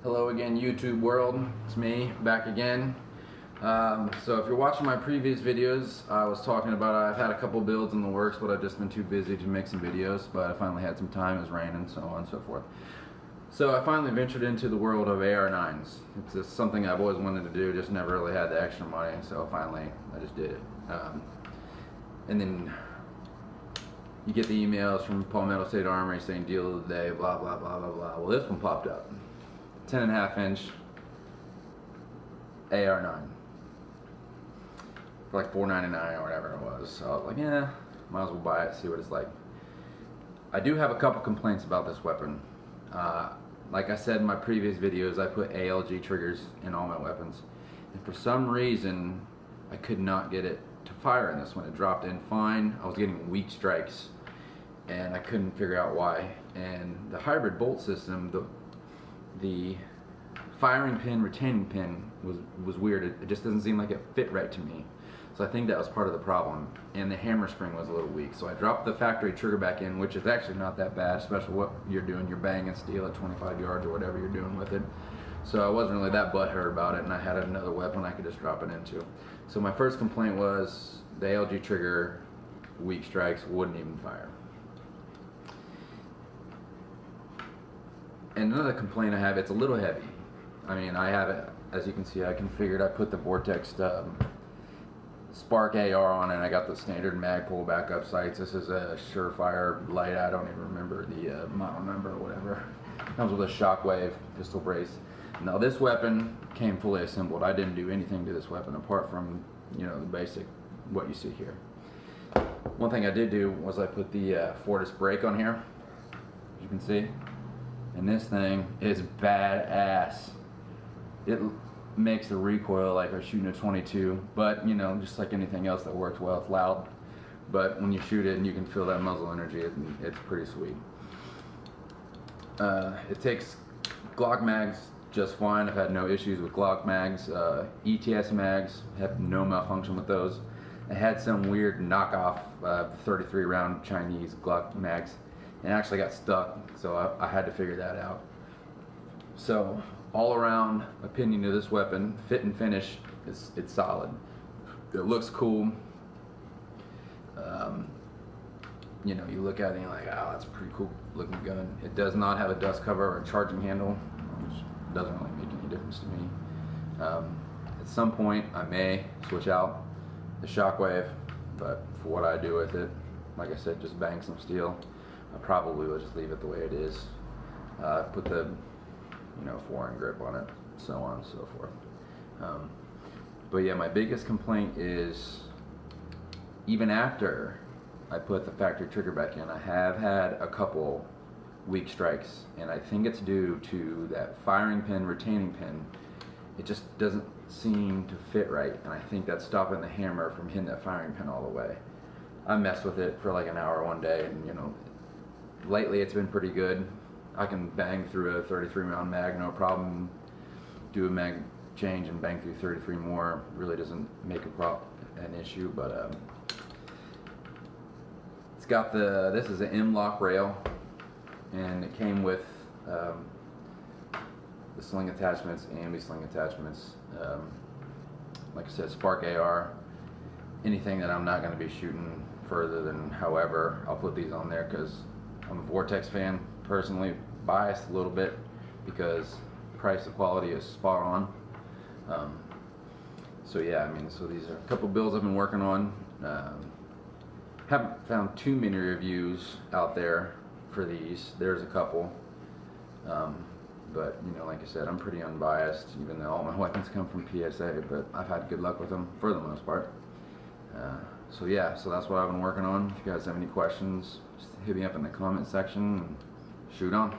Hello again, YouTube world. It's me, back again. So if you're watching my previous videos, I was talking about I've had a couple builds in the works, but I've just been too busy to make some videos, but I finally had some time. It was raining, so on and so forth. So I finally ventured into the world of AR9s. It's just something I've always wanted to do, just never really had the extra money, so finally I just did it. And then you get the emails from Palmetto State Armory saying deal of the day, blah, blah, blah, blah, blah. Well, this one popped up. 10.5 inch AR9 for like $4.99 or whatever it was. So I was like, yeah, might as well buy it, see what it's like. I do have a couple complaints about this weapon. Like I said in my previous videos, I put ALG triggers in all my weapons, and for some reason I could not get it to fire in this one. It dropped in fine. I was getting weak strikes and I couldn't figure out why. And the hybrid bolt system, the firing pin, retaining pin was weird. It just doesn't seem like it fit right to me. So I think that was part of the problem. And the hammer spring was a little weak. So I dropped the factory trigger back in, which is actually not that bad, especially what you're doing. You're banging steel at 25 yards or whatever you're doing with it. So I wasn't really that butthurt about it, and I had another weapon I could just drop it into. So my first complaint was the ALG trigger, weak strikes, wouldn't even fire. And another complaint I have, it's a little heavy. I mean, I have it, as you can see, I configured, I put the Vortex Spark AR on it, and I got the standard mag pull backup sights. This is a Surefire light, I don't even remember the model number or whatever. Comes with a shockwave pistol brace. Now this weapon came fully assembled. I didn't do anything to this weapon apart from, you know, the basic, what you see here. One thing I did do was I put the Fortis brake on here, as you can see. And this thing is badass. It makes the recoil like I'm shooting a 22, but you know, just like anything else that works well, it's loud. But when you shoot it and you can feel that muzzle energy, it's pretty sweet. It takes Glock mags just fine. I've had no issues with Glock mags. ETS mags, have no malfunction with those. I had some weird knockoff 33 round Chinese Glock mags and actually got stuck, so I had to figure that out. So all around opinion of this weapon, fit and finish, it's solid. It looks cool. You know, you look at it and you're like, oh, that's a pretty cool looking gun. It does not have a dust cover or a charging handle, which doesn't really make any difference to me. At some point I may switch out the shockwave, but for what I do with it, like I said, just bang some steel. I probably will just leave it the way it is. Put the, you know, 4-inch grip on it, so on and so forth. But yeah, my biggest complaint is, even after I put the factory trigger back in, I have had a couple weak strikes, and I think it's due to that firing pin, retaining pin. It just doesn't seem to fit right, and I think that's stopping the hammer from hitting that firing pin all the way. I messed with it for like an hour one day, and you know, lately it's been pretty good. I can bang through a 33 round mag, no problem. Do a mag change and bang through 33 more. Really doesn't make an issue, but it's got this is an M-LOC rail, and it came with the sling attachments, ambi-sling attachments. Like I said, Spark AR. Anything that I'm not going to be shooting further than however, I'll put these on there because I'm a Vortex fan, personally biased a little bit because price to quality is spot on. So yeah, I mean, so these are a couple builds I've been working on. Haven't found too many reviews out there for these. There's a couple, but you know, like I said, I'm pretty unbiased, even though all my weapons come from PSA, but I've had good luck with them for the most part. So yeah, so that's what I've been working on. If you guys have any questions, just hit me up in the comment section and shoot on.